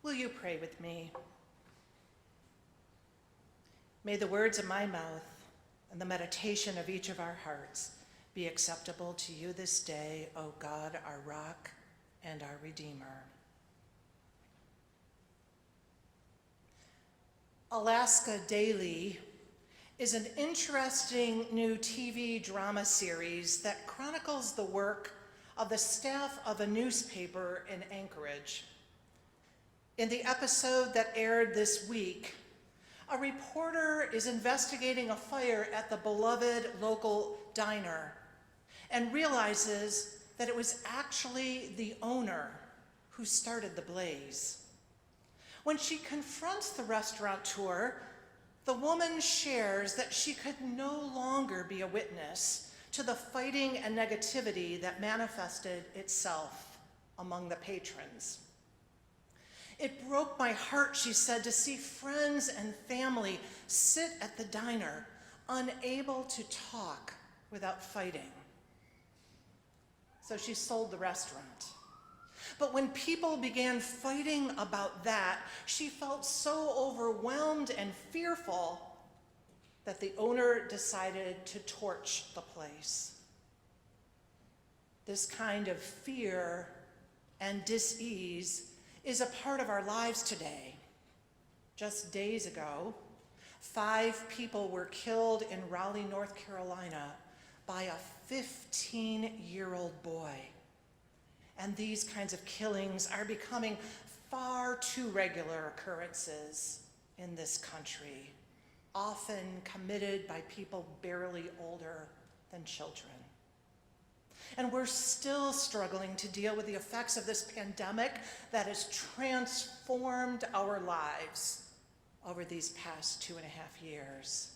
Will you pray with me? May the words of my mouth and the meditation of each of our hearts be acceptable to you this day, O God, our rock and our Redeemer. Alaska Daily is an interesting new TV drama series that chronicles the work of the staff of a newspaper in Anchorage. In the episode that aired this week, a reporter is investigating a fire at the beloved local diner and realizes that it was actually the owner who started the blaze. When she confronts the restaurateur, the woman shares that she could no longer be a witness to the fighting and negativity that manifested itself among the patrons. It broke my heart, she said, to see friends and family sit at the diner, unable to talk without fighting. So she sold the restaurant. But when people began fighting about that, she felt so overwhelmed and fearful that the owner decided to torch the place. This kind of fear and dis-ease is a part of our lives today. Just days ago, 5 people were killed in Raleigh, North Carolina by a 15-year-old boy. And these kinds of killings are becoming far too regular occurrences in this country, often committed by people barely older than children. And we're still struggling to deal with the effects of this pandemic that has transformed our lives over these past 2.5 years.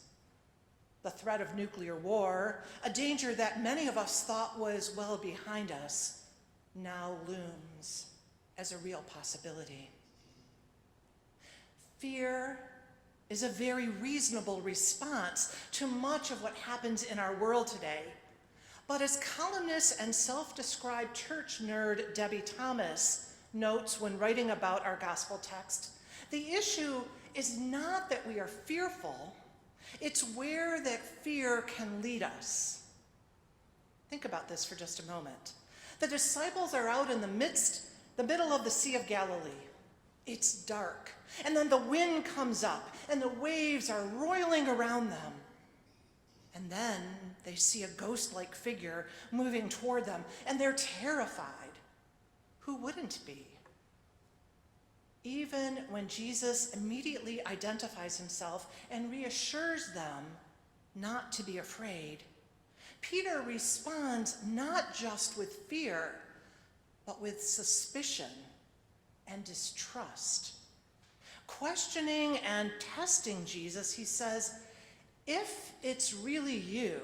The threat of nuclear war, a danger that many of us thought was well behind us, now looms as a real possibility. Fear is a very reasonable response to much of what happens in our world today. But as columnist and self-described church nerd Debbie Thomas notes when writing about our gospel text, the issue is not that we are fearful, it's where that fear can lead us. Think about this for just a moment. The disciples are out in the middle of the Sea of Galilee. It's dark, and then the wind comes up, and the waves are roiling around them. And then they see a ghost-like figure moving toward them, and they're terrified. Who wouldn't be? Even when Jesus immediately identifies himself and reassures them not to be afraid, Peter responds not just with fear, but with suspicion and distrust. Questioning and testing Jesus, he says, if it's really you,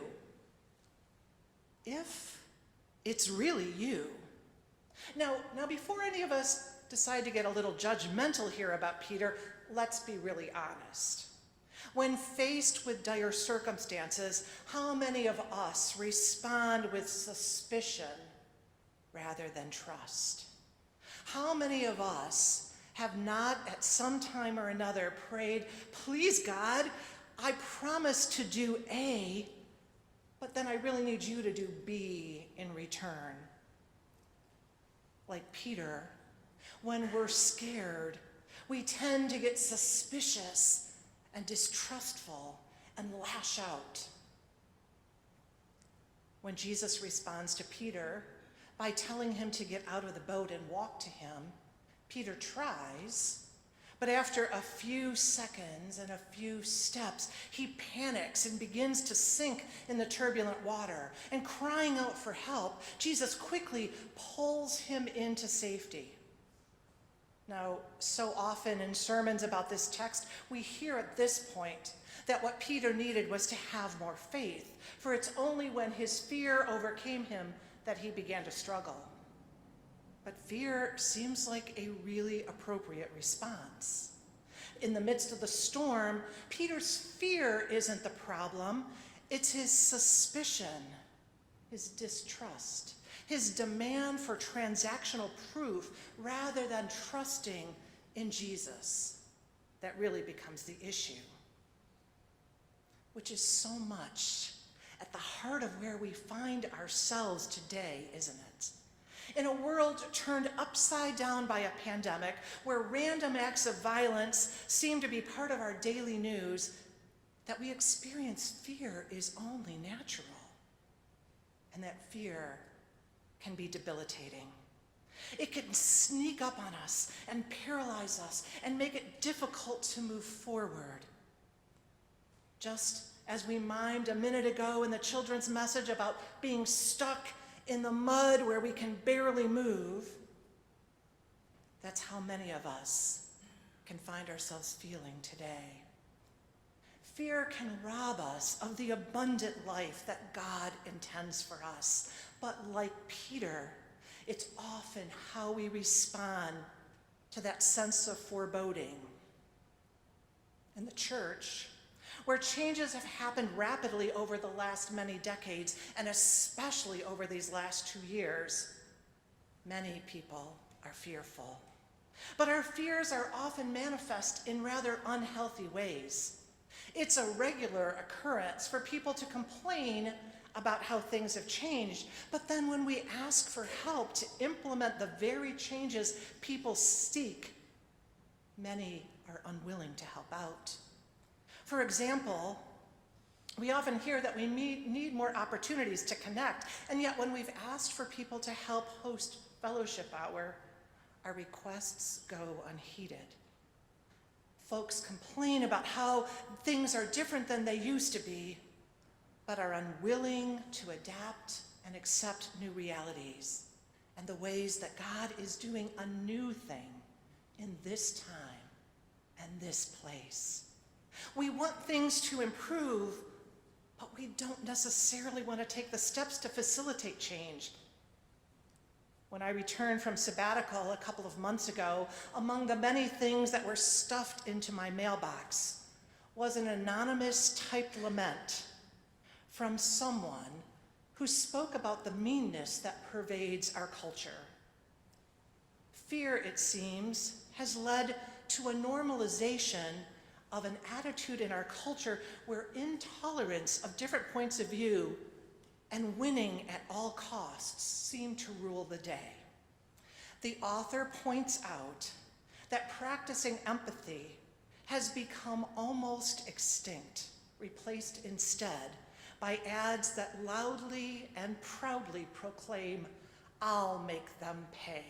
Now, before any of us decide to get a little judgmental here about Peter, let's be really honest. When faced with dire circumstances, how many of us respond with suspicion rather than trust? How many of us have not at some time or another prayed, please God, I promise to do A, but then I really need you to do B in return? Like Peter, when we're scared, we tend to get suspicious and distrustful and lash out. When Jesus responds to Peter by telling him to get out of the boat and walk to him, Peter tries, but after a few seconds and a few steps, he panics and begins to sink in the turbulent water. And crying out for help, Jesus quickly pulls him into safety. Now, so often in sermons about this text, we hear at this point that what Peter needed was to have more faith, for it's only when his fear overcame him that he began to struggle. But fear seems like a really appropriate response. In the midst of the storm, Peter's fear isn't the problem, it's his suspicion, his distrust, his demand for transactional proof rather than trusting in Jesus that really becomes the issue, which is so much at the heart of where we find ourselves today, isn't it? In a world turned upside down by a pandemic, where random acts of violence seem to be part of our daily news, that we experience fear is only natural, and that fear can be debilitating. It can sneak up on us and paralyze us and make it difficult to move forward. Just as we mimed a minute ago in the children's message about being stuck in the mud where we can barely move, that's how many of us can find ourselves feeling today. Fear can rob us of the abundant life that God intends for us. But like Peter, it's often how we respond to that sense of foreboding. In the church, where changes have happened rapidly over the last many decades, and especially over these last 2 years, many people are fearful. But our fears are often manifest in rather unhealthy ways. It's a regular occurrence for people to complain about how things have changed, but then when we ask for help to implement the very changes people seek, many are unwilling to help out. For example, we often hear that we need more opportunities to connect, and yet when we've asked for people to help host fellowship hour, our requests go unheeded. Folks complain about how things are different than they used to be, but are unwilling to adapt and accept new realities and the ways that God is doing a new thing in this time and this place. We want things to improve, but we don't necessarily want to take the steps to facilitate change. When I returned from sabbatical a couple of months ago, among the many things that were stuffed into my mailbox was an anonymous typed lament from someone who spoke about the meanness that pervades our culture. Fear, it seems, has led to a normalization of an attitude in our culture where intolerance of different points of view and winning at all costs seem to rule the day. The author points out that practicing empathy has become almost extinct, replaced instead by ads that loudly and proudly proclaim, "I'll make them pay."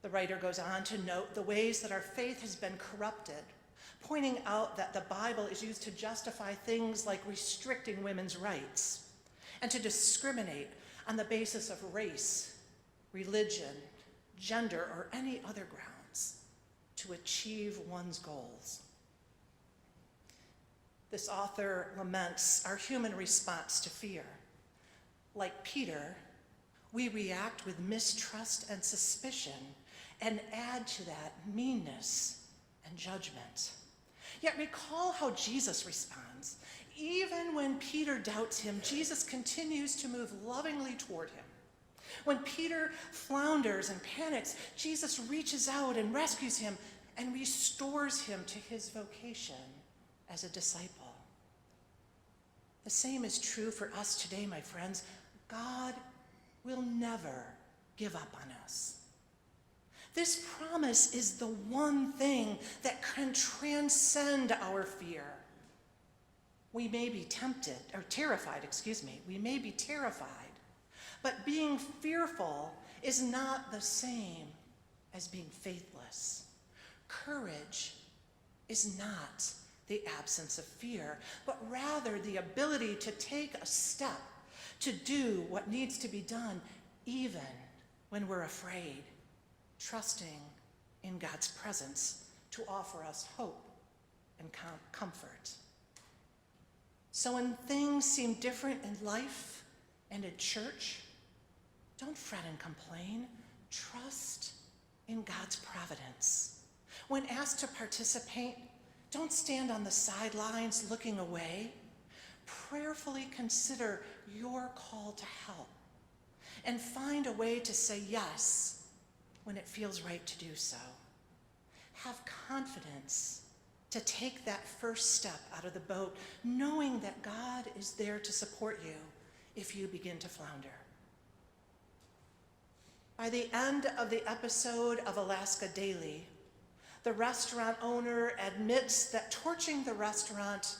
The writer goes on to note the ways that our faith has been corrupted, pointing out that the Bible is used to justify things like restricting women's rights and to discriminate on the basis of race, religion, gender, or any other grounds to achieve one's goals. This author laments our human response to fear. Like Peter, we react with mistrust and suspicion and add to that meanness and judgment. Yet recall how Jesus responds. Even when Peter doubts him, Jesus continues to move lovingly toward him. When Peter flounders and panics, Jesus reaches out and rescues him and restores him to his vocation as a disciple. The same is true for us today, my friends. God will never give up on us. This promise is the one thing that can transcend our fear. We may be terrified, we may be terrified, but being fearful is not the same as being faithless. Courage is not the absence of fear, but rather the ability to take a step to do what needs to be done, even when we're afraid, trusting in God's presence to offer us hope and comfort. So when things seem different in life and in church, don't fret and complain. Trust in God's providence. When asked to participate, don't stand on the sidelines looking away. Prayerfully consider your call to help and find a way to say yes when it feels right to do so. have confidence to take that first step out of the boat, knowing that God is there to support you if you begin to flounder. By the end of the episode of Alaska Daily, the restaurant owner admits that torching the restaurant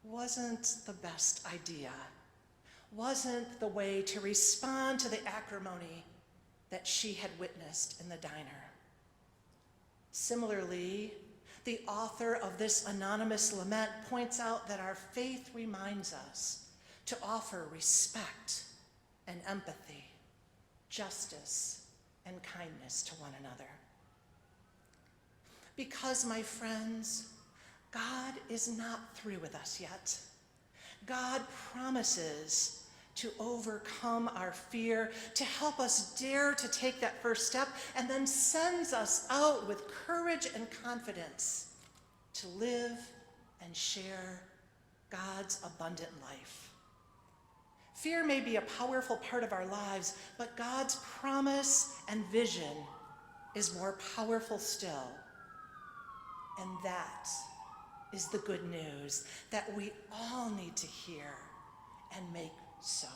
wasn't the best idea, wasn't the way to respond to the acrimony that she had witnessed in the diner. Similarly, the author of this anonymous lament points out that our faith reminds us to offer respect and empathy, justice and kindness to one another. Because, my friends, God is not through with us yet. God promises to overcome our fear, to help us dare to take that first step, and then sends us out with courage and confidence to live and share God's abundant life. Fear may be a powerful part of our lives, but God's promise and vision is more powerful still. And that is the good news that we all need to hear and make so.